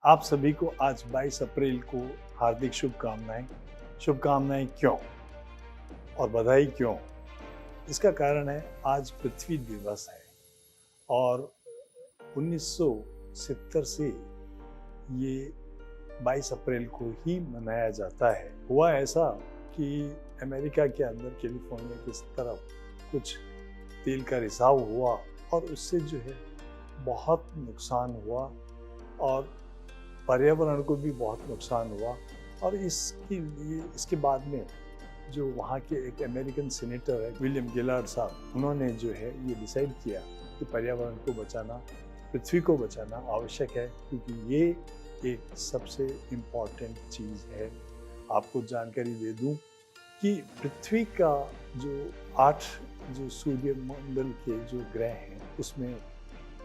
आप सभी को आज 22 अप्रैल को हार्दिक शुभकामनाएं। शुभकामनाएं क्यों और बधाई क्यों? इसका कारण है आज पृथ्वी दिवस है और 1970 से ये 22 अप्रैल को ही मनाया जाता है। हुआ ऐसा कि अमेरिका के अंदर कैलिफोर्निया की तरफ कुछ तेल का रिसाव हुआ और उससे जो है बहुत नुकसान हुआ और पर्यावरण को भी बहुत नुकसान हुआ। और इसके बाद में जो वहाँ के एक अमेरिकन सीनेटर है विलियम गिलार्ड साहब, उन्होंने जो है ये डिसाइड किया कि पर्यावरण को बचाना, पृथ्वी को बचाना आवश्यक है, क्योंकि ये एक सबसे इम्पॉर्टेंट चीज़ है। आपको जानकारी दे दूं कि पृथ्वी का जो 8 जो सूर्यमंडल के जो ग्रह हैं उसमें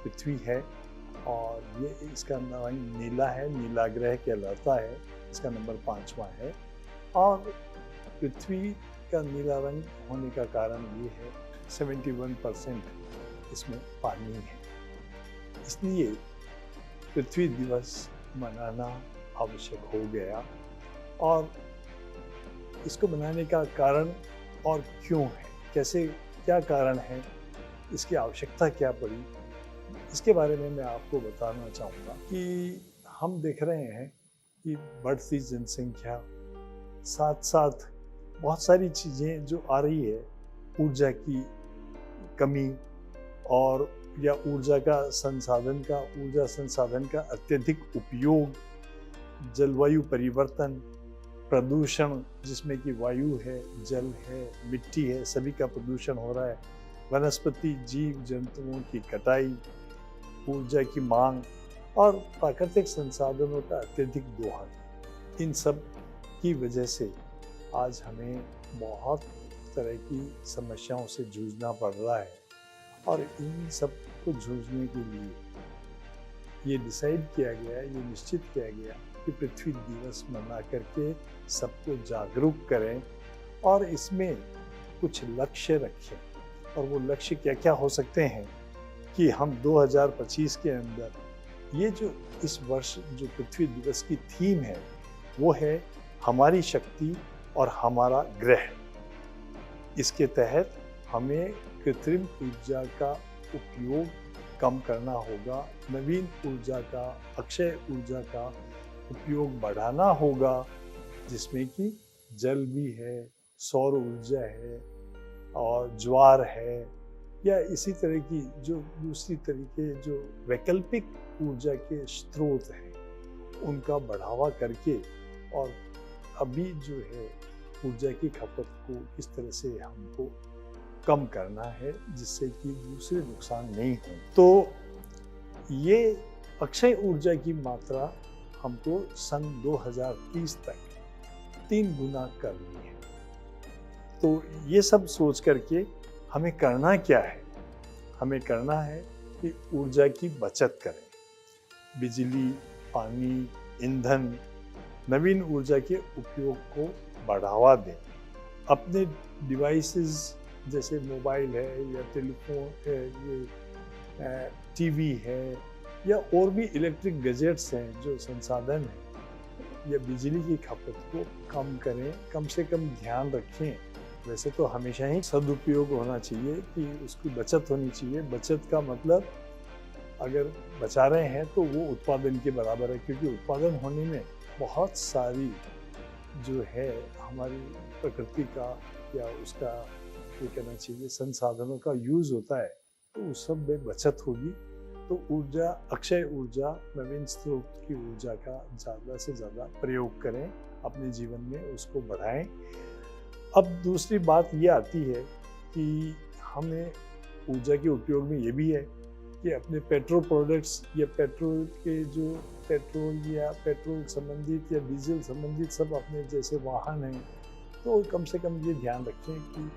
पृथ्वी है और ये इसका रंग नीला है, नीला ग्रह कहलाता है, इसका नंबर 5वां है। और पृथ्वी का नीला रंग होने का कारण ये है 71% इसमें पानी है, इसलिए पृथ्वी दिवस मनाना आवश्यक हो गया। और इसको मनाने का कारण और क्यों है, कैसे, क्या कारण है, इसकी आवश्यकता क्या पड़ी, इसके बारे में मैं आपको बताना चाहूँगा कि हम देख रहे हैं कि बढ़ती जनसंख्या, साथ साथ बहुत सारी चीज़ें जो आ रही है, ऊर्जा की कमी और या ऊर्जा संसाधन का अत्यधिक उपयोग, जलवायु परिवर्तन, प्रदूषण जिसमें कि वायु है, जल है, मिट्टी है, सभी का प्रदूषण हो रहा है, वनस्पति जीव जंतुओं की कटाई, ऊर्जा की मांग और प्राकृतिक संसाधनों का अत्यधिक दोहन, इन सब की वजह से आज हमें बहुत तरह की समस्याओं से जूझना पड़ रहा है। और इन सब को जूझने के लिए ये डिसाइड किया गया, ये निश्चित किया गया कि पृथ्वी दिवस मना करके सबको जागरूक करें और इसमें कुछ लक्ष्य रखें। और वो लक्ष्य क्या क्या हो सकते हैं कि हम 2025 के अंदर ये जो इस वर्ष जो पृथ्वी दिवस की थीम है वो है हमारी शक्ति और हमारा ग्रह। इसके तहत हमें कृत्रिम ऊर्जा का उपयोग कम करना होगा, नवीन ऊर्जा का, अक्षय ऊर्जा का उपयोग बढ़ाना होगा, जिसमें कि जल भी है, सौर ऊर्जा है और ज्वार है, या इसी तरह की जो दूसरी तरीके जो वैकल्पिक ऊर्जा के स्रोत हैं उनका बढ़ावा करके और अभी जो है ऊर्जा की खपत को किस तरह से हमको कम करना है जिससे कि दूसरे नुकसान नहीं हो। तो ये अक्षय ऊर्जा की मात्रा हमको सन 2030 तक 3 गुना करनी है। तो ये सब सोच करके हमें करना क्या है? हमें करना है कि ऊर्जा की बचत करें, बिजली, पानी, ईंधन, नवीन ऊर्जा के उपयोग को बढ़ावा दें। अपने डिवाइसेस जैसे मोबाइल है या टेलीफोन है, ये टीवी है या और भी इलेक्ट्रिक गैजेट्स हैं जो संसाधन हैं, या बिजली की खपत को कम करें, कम से कम ध्यान रखें। वैसे तो हमेशा ही सदुपयोग होना चाहिए कि उसकी बचत होनी चाहिए। बचत का मतलब अगर बचा रहे हैं तो वो उत्पादन के बराबर है, क्योंकि उत्पादन होने में बहुत सारी जो है हमारी प्रकृति का या उसका ये कहना चाहिए संसाधनों का यूज़ होता है, तो उस सब में बचत होगी। तो ऊर्जा, अक्षय ऊर्जा, नवीन स्रोत की ऊर्जा का ज़्यादा से ज़्यादा प्रयोग करें, अपने जीवन में उसको बढ़ाएं। अब दूसरी बात ये आती है कि हमें ऊर्जा के उपयोग में ये भी है कि अपने पेट्रोल प्रोडक्ट्स या पेट्रोल के जो पेट्रोल या पेट्रोल संबंधित या डीजल संबंधित सब अपने जैसे वाहन हैं, तो कम से कम ये ध्यान रखें कि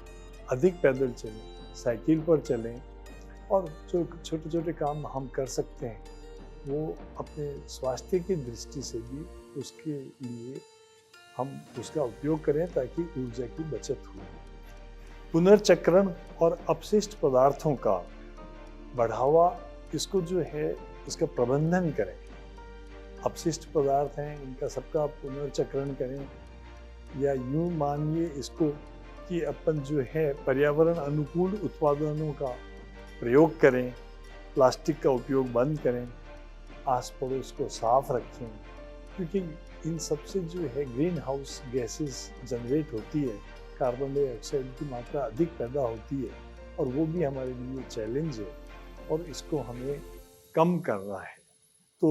अधिक पैदल चलें, साइकिल पर चलें और जो छोटे छोटे काम हम कर सकते हैं वो अपने स्वास्थ्य की दृष्टि से भी उसके लिए हम उसका उपयोग करें ताकि ऊर्जा की बचत हो। पुनर्चक्रण और अपशिष्ट पदार्थों का बढ़ावा, इसको जो है इसका प्रबंधन करें। अपशिष्ट पदार्थ हैं इनका सबका पुनर्चक्रण करें, या यूं मानिए इसको कि अपन जो है पर्यावरण अनुकूल उत्पादनों का प्रयोग करें, प्लास्टिक का उपयोग बंद करें, आस पड़ोस को साफ रखें, क्योंकि इन सबसे जो है ग्रीन हाउस गैसेस जनरेट होती है, कार्बन डाइऑक्साइड की मात्रा अधिक पैदा होती है और वो भी हमारे लिए चैलेंज है और इसको हमें कम करना है। तो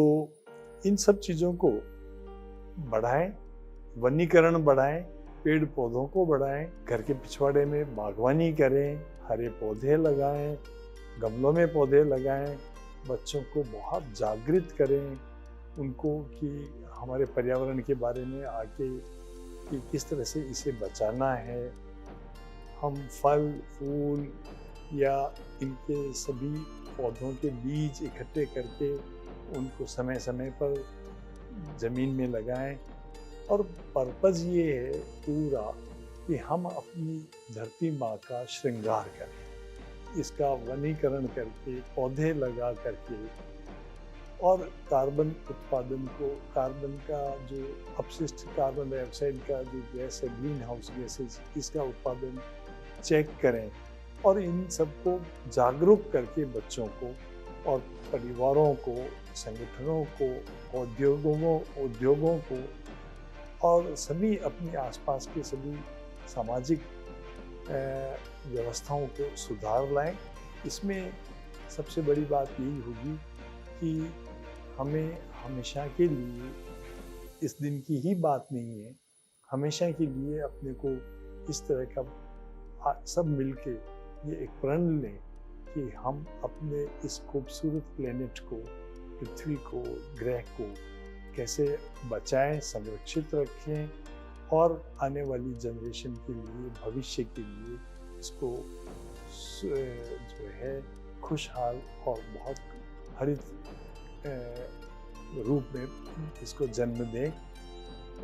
इन सब चीज़ों को बढ़ाएं, वनीकरण बढ़ाएं, पेड़ पौधों को बढ़ाएं, घर के पिछवाड़े में बागवानी करें, हरे पौधे लगाएं, गमलों में पौधे लगाएं, बच्चों को बहुत जागृत करें उनको कि हमारे पर्यावरण के बारे में आके कि किस तरह से इसे बचाना है। हम फल फूल या इनके सभी पौधों के बीज इकट्ठे करके उनको समय समय पर ज़मीन में लगाएं और पर्पज़ ये है पूरा कि हम अपनी धरती माँ का श्रृंगार करें, इसका वनीकरण करके, पौधे लगा करके और कार्बन उत्पादन को, कार्बन का जो अपशिष्ट कार्बन डाइऑक्साइड का जो गैस है, ग्रीन हाउस गैसेज, इसका उत्पादन चेक करें और इन सबको जागरूक करके बच्चों को और परिवारों को, संगठनों को, उद्योगों को और सभी अपने आसपास के सभी सामाजिक व्यवस्थाओं को सुधार लाएं। इसमें सबसे बड़ी बात यही होगी कि हमें हमेशा के लिए, इस दिन की ही बात नहीं है, हमेशा के लिए अपने को इस तरह का सब मिलके ये एक प्रण लें कि हम अपने इस खूबसूरत प्लेनेट को, पृथ्वी को, ग्रह को कैसे बचाएं, संरक्षित रखें और आने वाली जनरेशन के लिए, भविष्य के लिए इसको जो है खुशहाल और बहुत हरित रूप में इसको जन्म दें।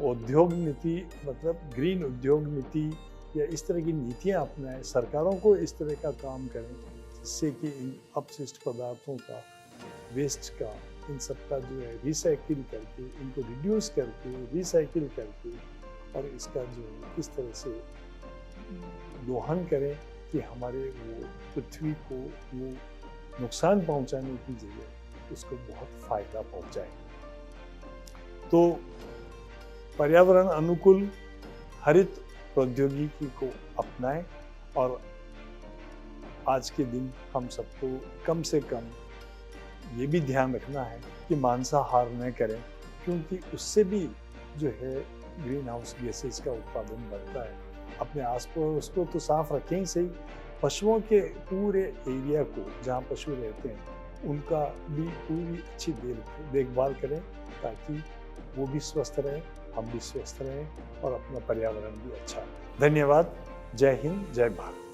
उद्योग नीति मतलब ग्रीन उद्योग नीति या इस तरह की नीतियाँ अपनाएं, सरकारों को इस तरह का काम करें जिससे कि इन अपशिष्ट पदार्थों का, वेस्ट का, इन सब का जो है रिसाइकिल करके, इनको रिड्यूस करके, रिसाइकिल करके और इसका जो है किस तरह से दोहन करें कि हमारे वो पृथ्वी को वो नुकसान पहुंचाने की जगह उसको बहुत फायदा पहुंचाए। तो पर्यावरण अनुकूल हरित प्रौद्योगिकी को अपनाएं और आज के दिन हम सबको कम से कम ये भी ध्यान रखना है कि मांसाहार न करें, क्योंकि उससे भी जो है ग्रीन हाउस गैसेज का उत्पादन बढ़ता है। अपने आस पड़ोस को तो साफ रखें ही सही, पशुओं के पूरे एरिया को जहाँ पशु रहते हैं उनका भी पूरी अच्छी देखभाल करें ताकि वो भी स्वस्थ रहें, हम भी स्वस्थ रहें और अपना पर्यावरण भी अच्छा। धन्यवाद। जय हिंद, जय भारत।